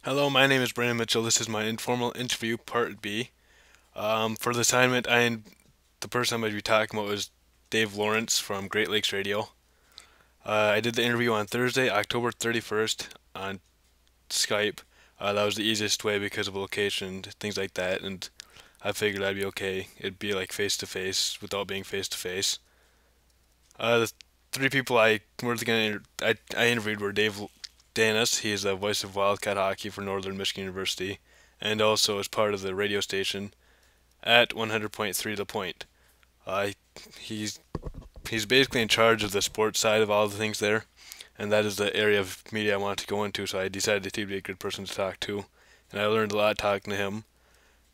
Hello, my name is Brandon Mitchell. This is my informal interview part B. For the assignment, the person I'm going to be talking about is Dave Lawrence from Great Lakes Radio. I did the interview on Thursday, October 31st on Skype. That was the easiest way because of location, things like that, and I figured I'd be okay. It'd be like face to face without being face to face. The three people I interviewed were Dave Danis. He is the voice of Wildcat Hockey for Northern Michigan University, and also is part of the radio station at 100.3 The Point. Uh, he's he's basically in charge of the sports side of all the things there, and that is the area of media I wanted to go into. So I decided that he'd be a good person to talk to, and I learned a lot talking to him.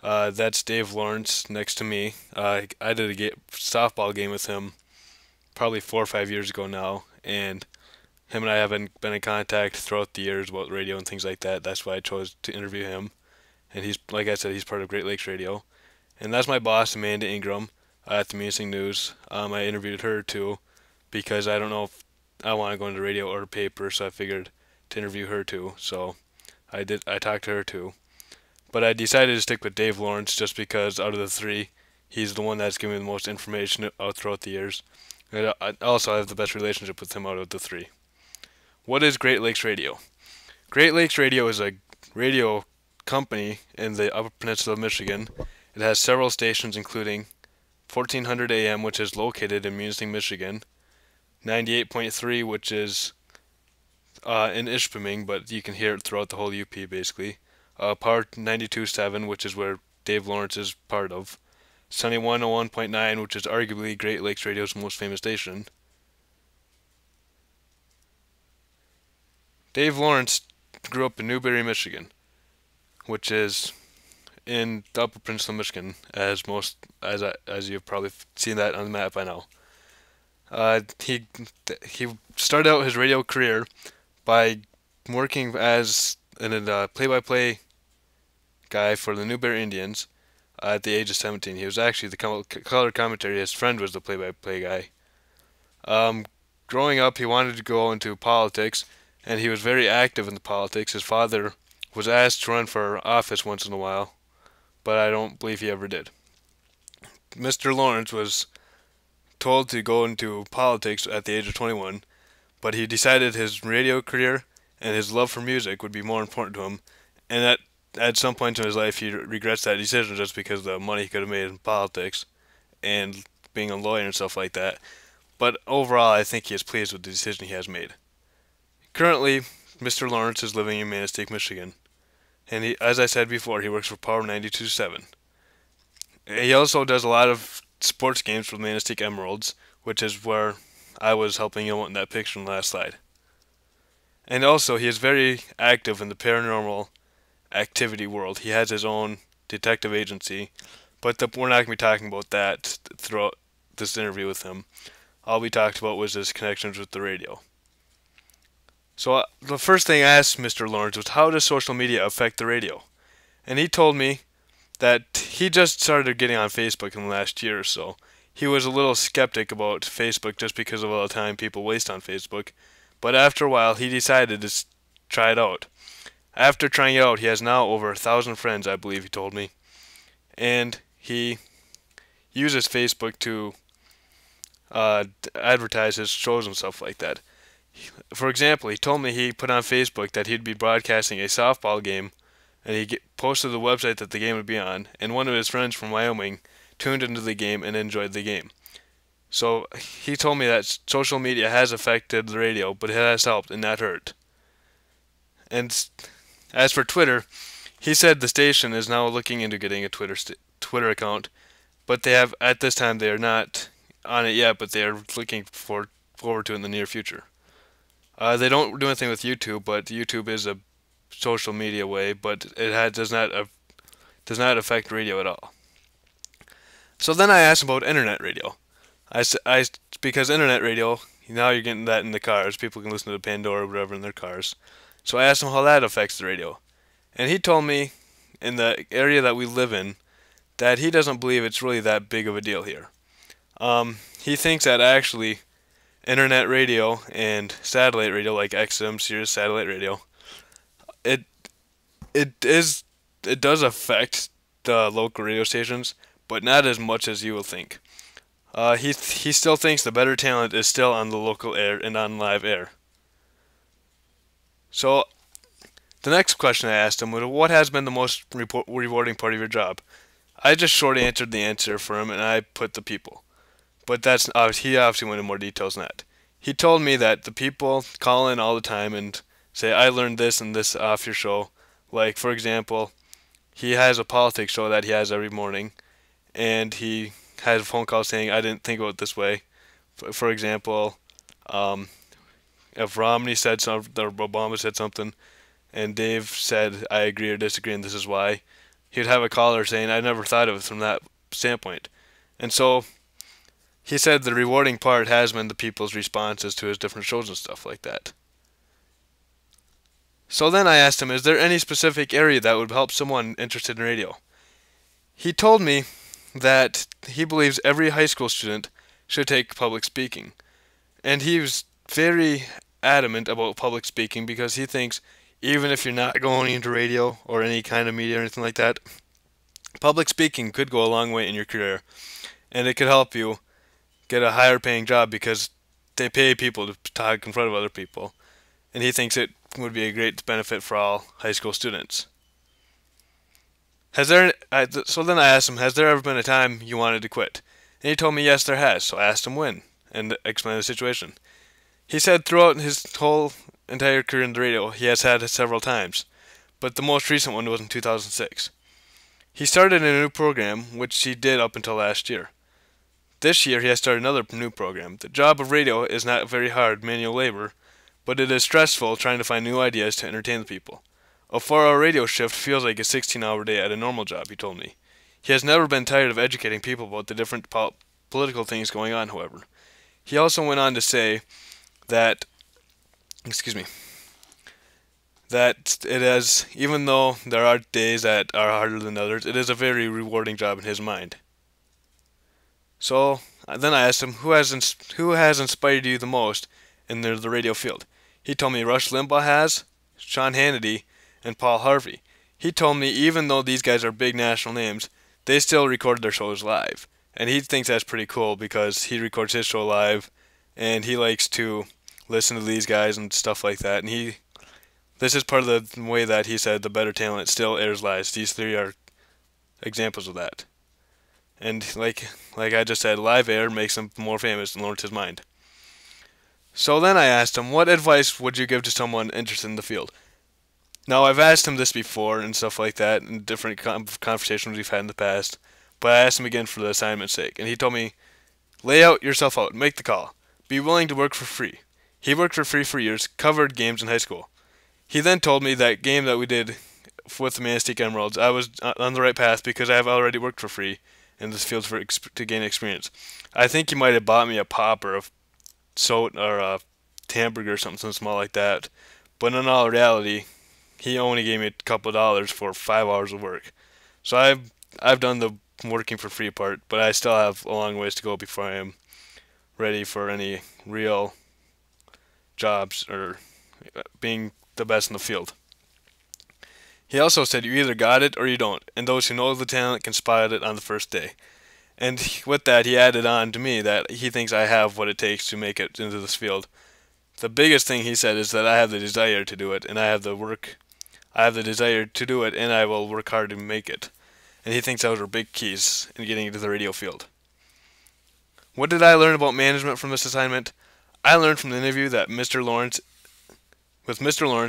That's Dave Lawrence next to me. I did softball game with him probably 4 or 5 years ago now, and him and I haven't been in contact throughout the years about radio and things like that. That's why I chose to interview him. And he's, like I said, he's part of Great Lakes Radio. And that's my boss, Amanda Ingram, at the Munising News. I interviewed her too because I don't know if I want to go into radio or paper, so I figured to interview her too. So I did. I talked to her too. But I decided to stick with Dave Lawrence just because out of the three, he's the one that's given me the most information out throughout the years. And I also have the best relationship with him out of the three. What is Great Lakes Radio? Great Lakes Radio is a radio company in the Upper Peninsula of Michigan. It has several stations, including 1400 AM, which is located in Munising, Michigan, 98.3, which is in Ishpeming, but you can hear it throughout the whole UP basically. Power 92.7, which is where Dave Lawrence is part of. Sunny 101.9, which is arguably Great Lakes Radio's most famous station. Dave Lawrence grew up in Newberry, Michigan, which is in the Upper Peninsula, Michigan, as you've probably seen that on the map by now. He started out his radio career by working as a play-by-play guy for the Newberry Indians at the age of 17. He was actually the color commentary. His friend was the play-by-play guy. Growing up, he wanted to go into politics, and he was very active in the politics. His father was asked to run for office once in a while, but I don't believe he ever did. Mr. Lawrence was told to go into politics at the age of 21, but he decided his radio career and his love for music would be more important to him, and at some point in his life he regrets that decision just because of the money he could have made in politics and being a lawyer and stuff like that. But overall, I think he is pleased with the decision he has made. Currently, Mr. Lawrence is living in Manistique, Michigan, and as I said before, he works for Power 92.7. He also does a lot of sports games for the Manistique Emeralds, which is where I was helping him out in that picture in the last slide. And also, he is very active in the paranormal activity world. He has his own detective agency, but we're not going to be talking about that throughout this interview with him. All we talked about was his connections with the radio. So the first thing I asked Mr. Lawrence was, how does social media affect the radio? And he told me that he just started getting on Facebook in the last year or so. He was a little skeptic about Facebook just because of all the time people waste on Facebook, but after a while he decided to try it out. After trying it out, he has now over 1,000 friends, I believe he told me, and he uses Facebook to advertise his shows and stuff like that. For example, he told me he put on Facebook that he'd be broadcasting a softball game, and he posted the website that the game would be on, and one of his friends from Wyoming tuned into the game and enjoyed the game. So he told me that social media has affected the radio, but it has helped and not hurt. And as for Twitter, he said the station is now looking into getting a Twitter account, but at this time they are not on it yet, but they are looking forward to it in the near future. They don't do anything with YouTube, but YouTube is a social media way, but does not affect radio at all. So then I asked about internet radio. Because internet radio, now you're getting that in the cars. People can listen to Pandora or whatever in their cars. So I asked him how that affects the radio. And he told me, in the area that we live in, that he doesn't believe it's really that big of a deal here. He thinks that actually internet radio and satellite radio, like XM, Sirius satellite radio, it it does affect the local radio stations, but not as much as you will think. He still thinks the better talent is still on the local air and on live air. So the next question I asked him was, what has been the most rewarding part of your job? I just short answered the answer for him, and I put the people. But he obviously went into more details than that. He told me that the people call in all the time and say, I learned this and this off your show. Like, for example, he has a politics show that he has every morning, and he has a phone call saying, I didn't think about it this way. For example, um, if Romney said something or Obama said something, and Dave said, I agree or disagree, and this is why, he'd have a caller saying, I never thought of it from that standpoint. And so he said the rewarding part has been the people's responses to his different shows and stuff like that. So then I asked him, is there any specific area that would help someone interested in radio? He told me that he believes every high school student should take public speaking. And he was very adamant about public speaking because he thinks even if you're not going into radio or any kind of media or anything like that, public speaking could go a long way in your career. And it could help you get a higher paying job because they pay people to talk in front of other people. And he thinks it would be a great benefit for all high school students. So then I asked him, has there ever been a time you wanted to quit? And he told me yes, there has. So I asked him when and explained the situation. He said throughout his whole entire career in the radio, he has had it several times, but the most recent one was in 2006. He started a new program, which he did up until last year. This year, he has started another new program. The job of radio is not very hard manual labor, but it is stressful trying to find new ideas to entertain the people. A 4-hour radio shift feels like a 16-hour day at a normal job, he told me. He has never been tired of educating people about the different political things going on, however. He also went on to say that, that it is, even though there are days that are harder than others, it is a very rewarding job in his mind. So then I asked him, who has inspired you the most in the radio field? He told me Rush Limbaugh has, Sean Hannity, and Paul Harvey. He told me even though these guys are big national names, they still record their shows live. And he thinks that's pretty cool because he records his show live and he likes to listen to these guys and stuff like that. And this is part of the way that he said the better talent still airs live. These three are examples of that. And like I just said, live air makes him more famous in Lawrence's mind. So then I asked him, what advice would you give to someone interested in the field? Now, I've asked him this before and stuff like that in different conversations we've had in the past, but I asked him again for the assignment's sake, and he told me, lay yourself out, make the call. Be willing to work for free. He worked for free for years, covered games in high school. He then told me that game that we did with the Manistee Emeralds, I was on the right path because I have already worked for free in this field to gain experience. I think he might have bought me a pop or a soda or a hamburger or something small like that, but in all reality, he only gave me a couple of dollars for 5 hours of work. So I've done the working for free part, but I still have a long ways to go before I am ready for any real jobs or being the best in the field. He also said you either got it or you don't, and those who know the talent can spot it on the first day. And with that, he added on to me that he thinks I have what it takes to make it into this field. The biggest thing he said is that I have the desire to do it, and I have the desire to do it, and I will work hard to make it. And he thinks those are big keys in getting into the radio field. What did I learn about management from this assignment? I learned from the interview that Mr. Lawrence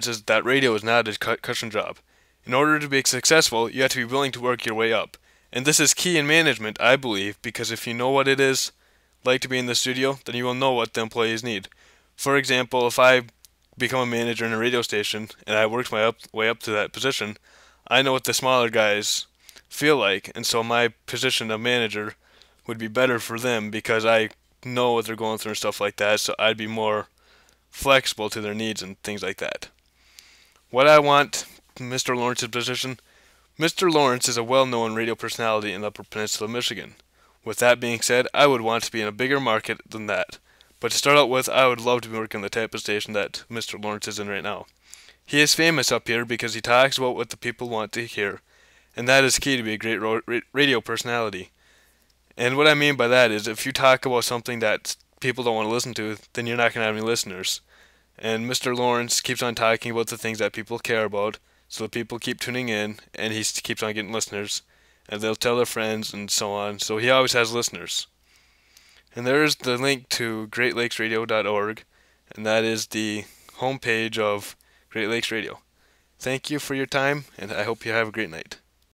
is that radio is not a cushion job. In order to be successful, you have to be willing to work your way up. And this is key in management, I believe, because if you know what it is like to be in the studio, then you will know what the employees need. For example, if I become a manager in a radio station and I worked my way up to that position, I know what the smaller guys feel like, and so my position of manager would be better for them because I know what they're going through and stuff like that, so I'd be more flexible to their needs and things like that. What I want Mr. Lawrence's position? Mr. Lawrence is a well-known radio personality in the Upper Peninsula of Michigan. With that being said, I would want to be in a bigger market than that. But to start out with, I would love to be working the type of station that Mr. Lawrence is in right now. He is famous up here because he talks about what the people want to hear, and that is key to be a great radio personality. And what I mean by that is if you talk about something that people don't want to listen to, then you're not going to have any listeners. And Mr. Lawrence keeps on talking about the things that people care about, so the people keep tuning in, and he keeps on getting listeners, and they'll tell their friends and so on. So he always has listeners. And there is the link to greatlakesradio.org, and that is the homepage of Great Lakes Radio. Thank you for your time, and I hope you have a great night.